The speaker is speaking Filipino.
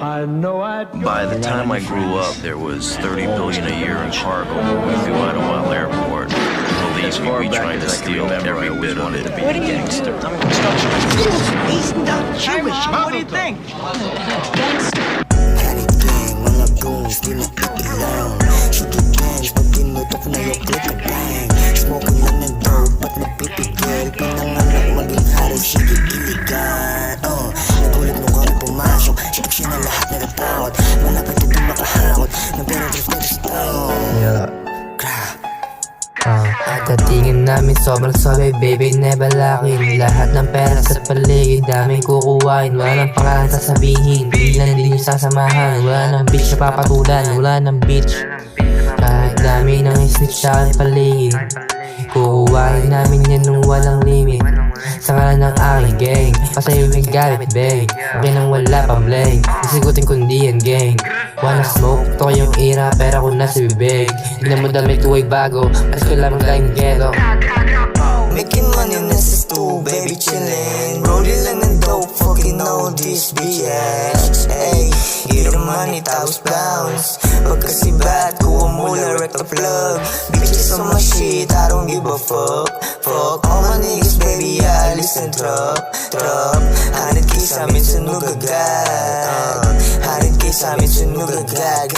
By the time I grew up, there was 30 billion a year in cargo moving through Idlewild Airport. Police me, we tried to steal every bit of it. What do you do? I'm a construction. He's not Jewish. Mom, what do you think? Mga goons, di nakikilang Shooting gangs, pag pinutok na yung clip na bang Smoking lang ng dope, ba't nagpipigil Pinanganak maging hari, sige iligan Nagulat nung kami pumasok Sipag siya na lahat nagatakot Malapit na di makahakot Nang pero just na stone Datingin namin sobrang solid, baby, never lacking. Lahat ng pera sa paligid, daming kukuhain. Wala nang pangalan sasabihin, bilang din yung sasamahan. Wala nang bitch na papatulan, wala nang bitch. Kahit dami nang snitch sa aking paligid, kukuhain namin yan nung walang limit. Sa kalan ng aking gang, pasayo may gamit, bang. Okay nang wala pang blank, isigutin kundi yan gang. Wanna smoke, to yung ira, pera ko nasa bibig. Tignan mo damit ko ay bago, mas ko lamang lang ghetto. Making money nasa stool, baby chillin' Rolling lang ng dope, fucking all these bitches Ay, hit the money, tapos bounce Pagkasi bad, kuha mula, wreck the plug Bitches on my shit, I don't give a fuck Fuck all my niggas, baby, I listen truck 100K sa amin, sunog agad 100K sa amin, sunog agad